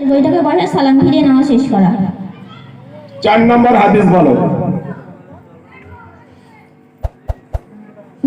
বইটাকে বলে সালাম ফিরিয়ে নামাজ শেষ করা। 4 নম্বর হাদিস বলো।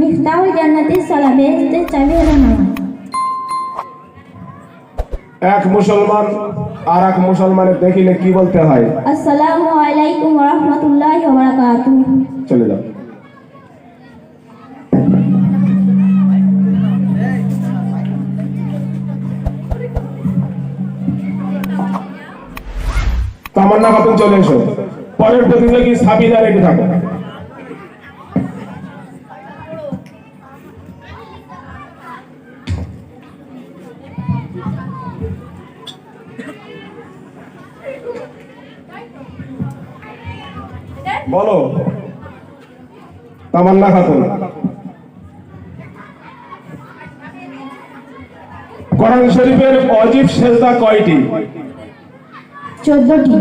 মিফতাহুল জান্নাতিস সালাহ, বেহেশতের চাবি হলো নামাজ। এক মুসলমান আর এক মুসলমানের দেখিলে কি বলতে হয়? আসসালামু আলাইকুম ওয়া রাহমাতুল্লাহি ওয়া বারাকাতুহু। চলে যাও। তামান্না খাতুন চলে এসো। পরের প্রতিযোগী সাবিনা রেডি থাকো। বলো তামান্না খাতুন। কোরআন শরীফের ওয়াজিব সেজদা কয়টি? 14টি।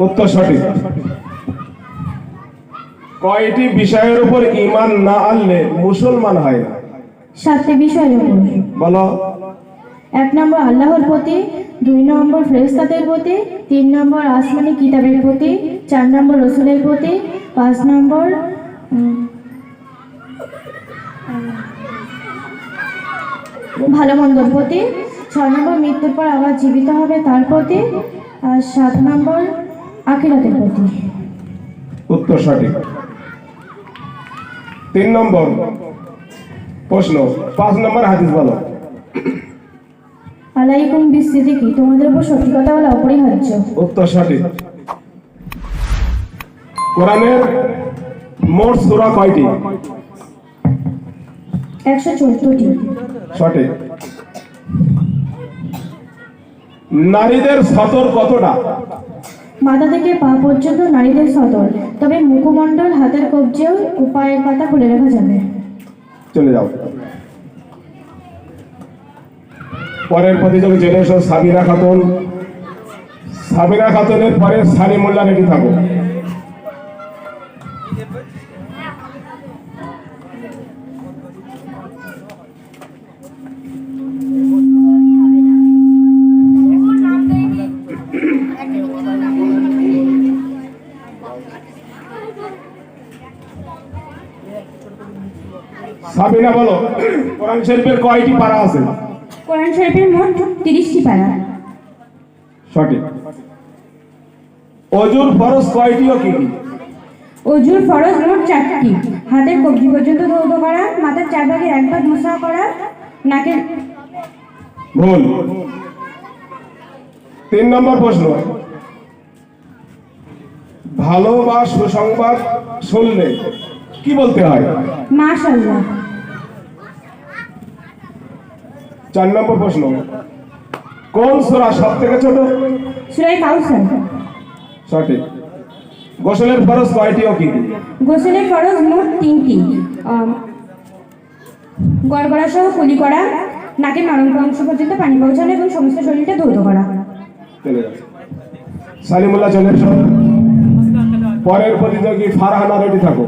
উত্তর সঠিক। কয়টি বিষয়ের উপর ঈমান না আনলে মুসলমান হয় না? 7টি বিষয়ের উপর। বলো। 1 নম্বর আল্লাহর প্রতি, 2 নম্বর ফেরেশতাদের প্রতি, 3 নম্বর আসমানি কিতাবের প্রতি, 4 নম্বর রাসূলের প্রতি, 5 নম্বর ভালো মন্দর প্রতি, 6 নম্বর মৃত্যুর পর আবার জীবিত হবে তার প্রতি, আর 7 নম্বর আখিরাতের প্রতি। উত্তর সঠিক। 3 নম্বর প্রশ্ন, 5 নম্বর হাদিস বলো। আলাইকুম বিসিদ্দিকি, তোমাদের উপর সত্যি কথা বলা অপরিহার্য। উত্তর সঠিক। কোরআনের মোট সূরা কয়টি? 114টি। সঠিক। নারীদের সতর কতটা? মাথা থেকে পা পর্যন্ত নারীদের সদর, তবে মুখমণ্ডল, হাতের কবজিও পায়ের পাতা খুলে রাখা যাবে। চলে যাও। পরের প্রতিযোগী চলে এসো সাবিনা খাতুন। সাবিনা খাতুনের পরে সালিমুল্লাহ রেডি থাকো। সাবিনা বলো, কোরআন শরীফের কয়টি পারা আছে? কোরআন শরীফের মোট 30টি পারা। সঠিক। অজুর ফরজ কয়টি ও কি কি? অজুর ফরজ মোট 4টি। হাতের কবজি পর্যন্ত ধৌত করা, মাথার 4 ভাগের 1 ভাগ মুসা করা, নাকের। ভুল। 3 নম্বর প্রশ্ন, ভালো বা সুসংবাদ শুনলে কি বলতে হয়? মাশাআল্লাহ। 4 নম্বর প্রশ্ন, কোন সূরা সবথেকে ছোট? সূরা কাউসার। সঠিক। গোসলের ফরজ কয়টি ও কি কি? গোসলের ফরজ মোট 3টি। গড়গড়া সহ কুলি করা, নাকের নরম অংশ পর্যন্ত পানি পৌঁছানো এবং সমস্ত শরীরটা ধৌত করা। চলে যাচ্ছে। সালিমুল্লাহ চলে এসো। পরের প্রতিযোগী ফারহানা রেডি থাকো।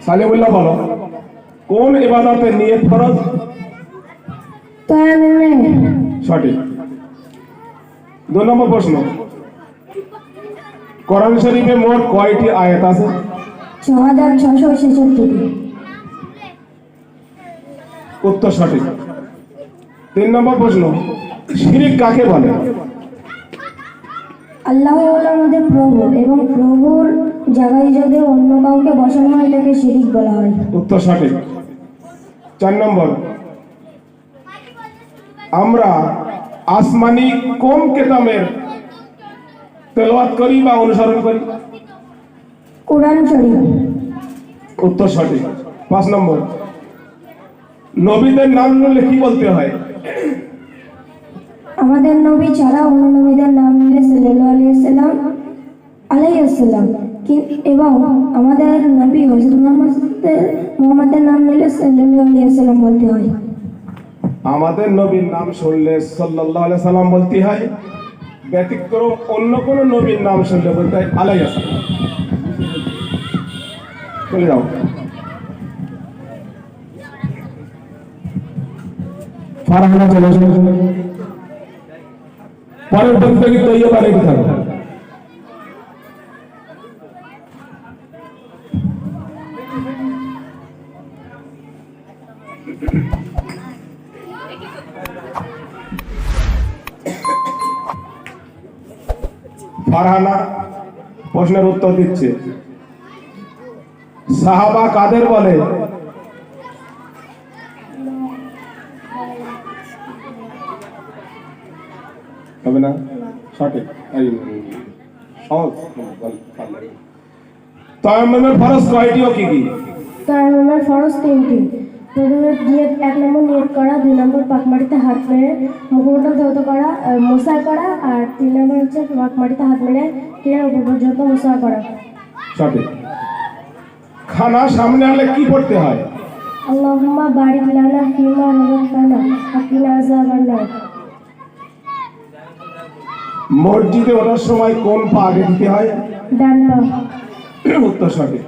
সালিমুল্লাহ বলো, কোন ইবাদতের নিয়ত ফরজ? সঠিক। 2 নম্বর প্রশ্ন, কোরআন শরীফে মোট কয়টি আয়াত আছে? 6666টি। উত্তর সঠিক। 3 নম্বর প্রশ্ন, শিরক কাকে বলে? আল্লাহ হলো আমাদের প্রভু এবং প্রভুর জায়গায় যদি অন্য কাউকে বসানো হয় তাকে শিরিক বলা হয়। উত্তর সঠিক। 4 নম্বর, আমরা আসমানি কোন কিতাবের তেলাওয়াত করি বা অনুসরণ করি? কোরআন শরীফ। উত্তর সঠিক। 5 নম্বর, নবীদের নাম নিলে কি বলতে হয়? আমাদের নবী ছাড়া অন্য নবীদের নাম নিলে সাল্লাল্লাহু আলাইহি ওয়াসাল্লাম এবং আমাদের নবী হযরত মুহাম্মদের নাম নিলে সাল্লাল্লাহু আলাইহি ওয়াসাল্লাম বলতে হয়। আমাদের নবীর নাম শুনলে সাল্লাল্লাহু আলাইহি সাল্লাম বলতে হয়, ব্যতিক্রম অন্য কোন নবীর নাম শুনলে বলতে হয় আলাইহি সাল্লাম। চলে যাও। ফারহানা চলে আসো। পরের প্রতিযোগী তৈয়বা রেডি থাকো। ফারহানা প্রশ্নের উত্তর দিচ্ছে। সাহাবা কাদের বলে? হবে না সঠিক। সহজ। তায়াম্মুমের ফরজ কয়টি ও কি কি? তায়াম্মুমের ফরজ 3টি। প্রথমে নিয়ত, 1 নম্বর নিয়ত করা, 2 নম্বর পাকমাটিতে হাত মেরে মুখমণ্ডল ধৌত করা মোসা করা, আর 3 নম্বর হচ্ছে পাকমাটিতে হাত মেরে তীরের উপর পর্যন্ত মোসা করা। সঠিক। খানা সামনে আনলে কি পড়তে হয়? আল্লাহুম্মা বারিক লানা ফিমা রাযাকতানা ওয়া কিনা আযাবান নার। মসজিদে ওঠার সময় কোন পা আগে দিতে হয়? ডান পা। উত্তর সঠিক।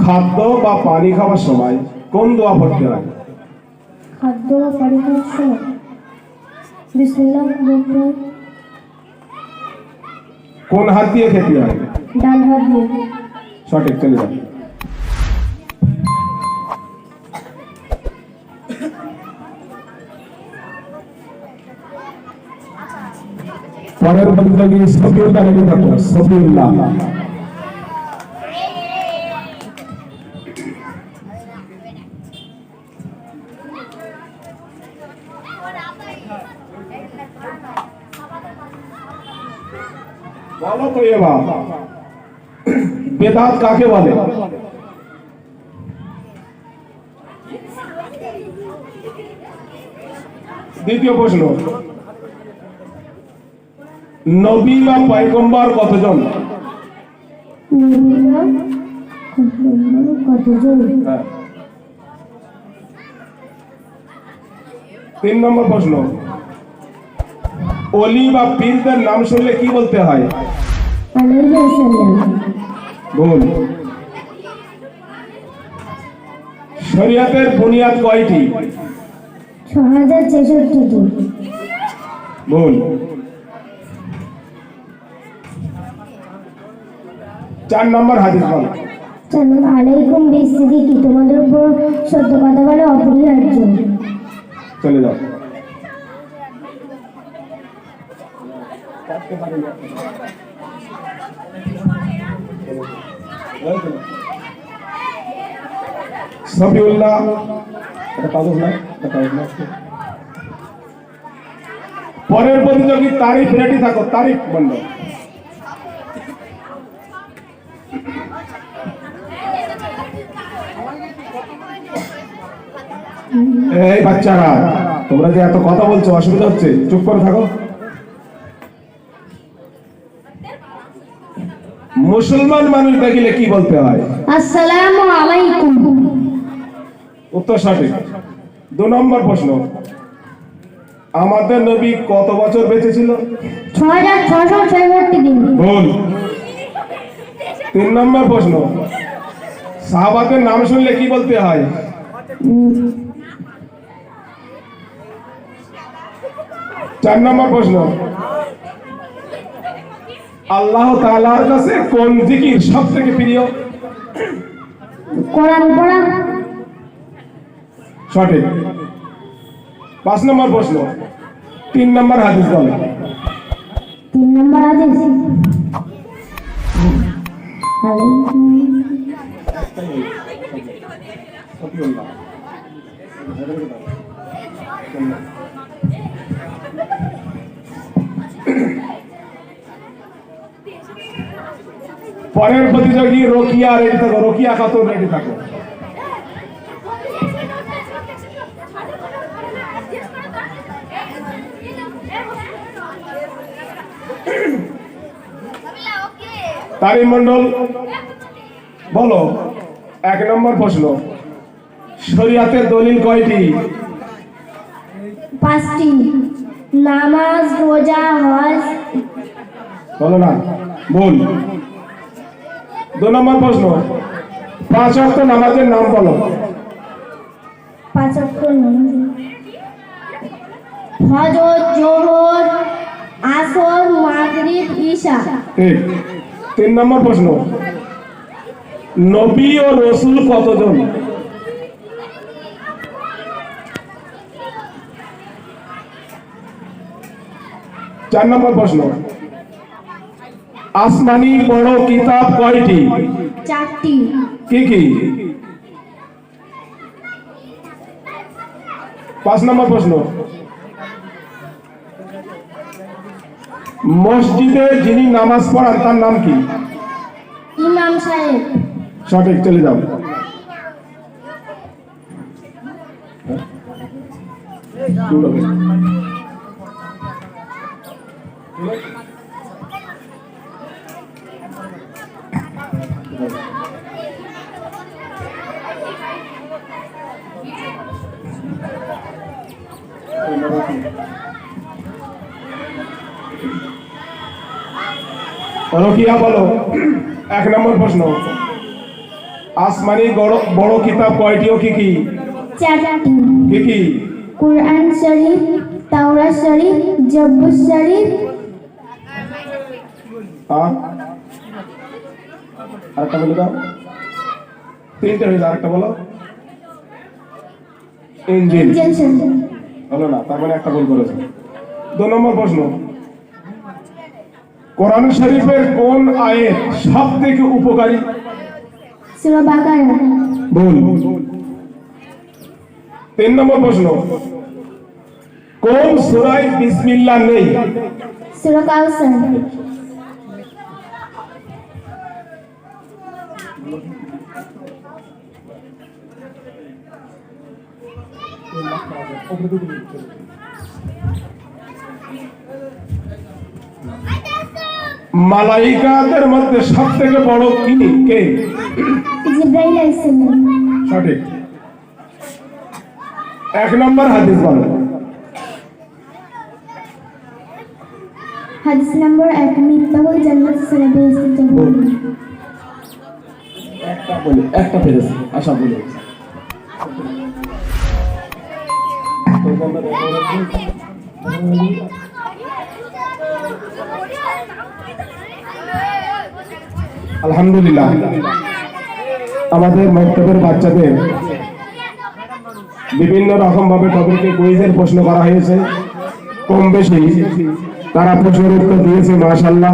খাদ্য বা পানি খাওয়ার সময় কোন দোয়া পড়তে হয়? খাদ্য বা পানি খাওয়ার সময় বিসমিল্লাহ বলতে হয়। কোন হাত দিয়ে খেতে হয়? ডান হাত দিয়ে। সঠিক। চলে যাও। পরের প্রতিযোগী সফিউল্লাহ রেডি থাকো। সফিউল্লাহ। বলো তো এবার বেদাত কাকে বলে? দ্বিতীয় প্রশ্ন, নবী বা পয়গম্বর কতজন? কতজন? 3 নম্বর প্রশ্ন, ওলি বা পীরদের নাম শুনলে কি বলতে হয়? আলাইহি ওয়াসাল্লাম। ভুল। শরীয়তের বুনিয়াদ কয়টি? 6066টি। ভুল। 4 নম্বর হাদিস বলো। আলাইকুম বিসিদ্দিকি, তোমাদের উপর সত্য কথা বলা অপরিহার্য। চলে যাও। সফিউল্লাহ, এটা কাগজ না, এটা কাগজ না। পরের প্রতিযোগী তারিফ রেডি থাকো। তারিফ বন্ধ। এই বাচ্চারা, তোমরা যে এত কথা বলছো অসুবিধা হচ্ছে, চুপ করে থাকো। মুসলমান মানুষ দেখিলে কি বলতে হয়? আসসালামু আলাইকুম। উত্তর সঠিক। 2 নম্বর প্রশ্ন, আমাদের নবী কত বছর বেঁচে ছিল? 6666 দিন। ভুল। 3 নম্বর প্রশ্ন, সাহাবাদের নাম শুনলে কি বলতে হয়? 4 নম্বর প্রশ্ন, আল্লাহ তাআলার কাছে কোন জিকির সবথেকে প্রিয়? কোরআন পড়া। সঠিক। 5 নম্বর প্রশ্ন, 3 নম্বর হাদিস বলো। 3 নম্বর হাদিস পরের প্রতিযোগী রোকিয়া রেডি থাকো। রোকিয়া খাতুন রেডি থাকো। তারিম মন্ডল বলো 1 নম্বর প্রশ্ন, শরিয়াতের দলিল কয়টি? 5টি। নামাজ, রোজা, হজ। বলো না, ভুল। 2 নম্বর প্রশ্ন, 5 ওয়াক্ত নামাজের নাম বলো। 5 ওয়াক্ত নামাজ: ফজর, জোহর, আসর, মাগরিব, ঈশা। ঠিক। 3 নম্বর প্রশ্ন, নবী ও রসুল কতজন? চার নম্বর প্রশ্ন, আসমানি বড় কিতাব কয়টি? 4টি। কি কি? 5 নম্বর প্রশ্ন, মসজিদে যিনি নামাজ পড়ান তার নাম কি? ইমাম সাহেব। সঠিক, চলে যাও। রকিয়া বলো 1 নম্বর প্রশ্ন, আসমানি বড় কিতাব কয়টি ও কি কি? 4টি। কি কি? কুরআন শরীফ, তাওরাত শরীফ, জব্বুর শরীফ। আরেকটা বলে দাও। 3টে হয়ে, আরেকটা বলো। ইনজিল। ইনজিল শরীফ। হলো না, তার মানে একটা ভুল করেছো। 2 নম্বর প্রশ্ন, কোরআন শরীফের কোন আয়াত সবথেকে উপকারী? সূরা বাকারা। ভুল। 3 নম্বর প্রশ্ন, কোন সূরায় বিসমিল্লাহ নেই? সূরা কাউসার। মালাইকাদের মধ্যে সবথেকে বড় তিনি কে? জিবরাইল আলাইহিস সালাম। সঠিক। 1 নম্বর হাদিস বলো। হাদিস নম্বর 1, মিফতাহুল জান্নাত সালাতে ভুল। একটা বলি, একটা পেরেছি, আশা বলি। আলহামদুলিল্লাহ, আমাদের মক্তবের বাচ্চাদের বিভিন্ন রকম ভাবে তাদেরকে কুইজের প্রশ্ন করা হয়েছে। কম বেশি তারা প্রশ্নের উত্তর দিয়েছে, মাশাআল্লাহ।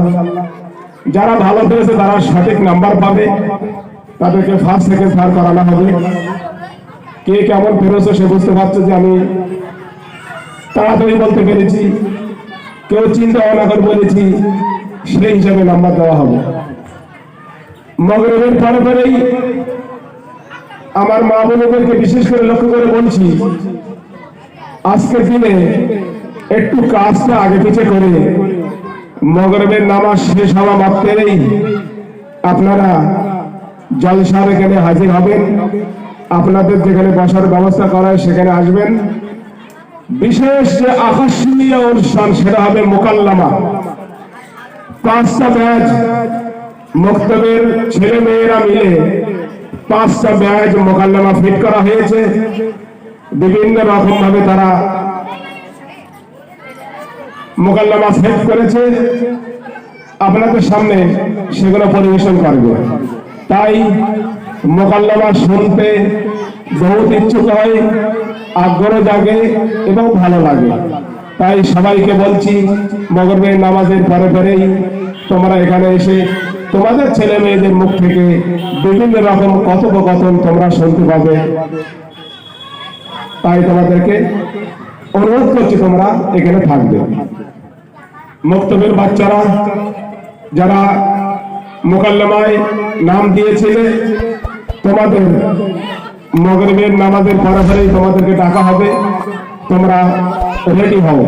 যারা ভালো পেয়েছে তারা সঠিক নাম্বার পাবে, তাদেরকে ফার্স্ট সেকেন্ড থার্ড করানো হবে। কে কেমন পেরেছে সে বুঝতে পারছে যে আমি তাড়াতাড়ি বলতে পেরেছি, কেউ চিন্তা ভাবনা করে বলেছি, সেই হিসাবে নাম্বার দেওয়া হবে। মাগরিবের পরে পরেই আমার মা বোনদেরকে বিশেষ করে লক্ষ্য করে বলছি, আজকের দিনে একটু কাজটা আগে পিছে করে মাগরিবের নামাজ শেষ হওয়া মাত্রই আপনারা জলসার এখানে হাজির হবেন। আপনাদের যেখানে বসার ব্যবস্থা করা হয় সেখানে আসবেন। বিশেষ যে আকর্ষণীয় অনুষ্ঠান সেটা হবে মোকাল্লামা। 5টা ব্যাচ মক্তবের ছেলে মেয়েরা মিলে 5টা ব্যাচ মোকাল্লামা ফিট করা হয়েছে। বিভিন্ন রকম ভাবে তারা মোকাল্লামা সেট করেছে, আপনাদের সামনে সেগুলো পরিবেশন করবে। তাই মোকাল্লামা শুনতে বহুত ইচ্ছুক হয়, আগ্রহ জাগে এবং ভালো লাগে। তাই সবাইকে বলছি, মাগরিবের নামাজের পরে পরেই তোমরা এখানে এসে তোমাদের ছেলে মেয়েদের মুখ থেকে বিভিন্ন রকম কথোপকথন তোমরা শুনতে পাবে। তাই তোমাদেরকে অনুরোধ করছি তোমরা এখানে থাকবে। মক্তবের বাচ্চারা যারা মোকাল্লামায় নাম দিয়েছিলে, তোমাদের মাগরিবের নামাজের পরে পরেই তোমাদেরকে ডাকা হবে, তোমরা রেডি হও।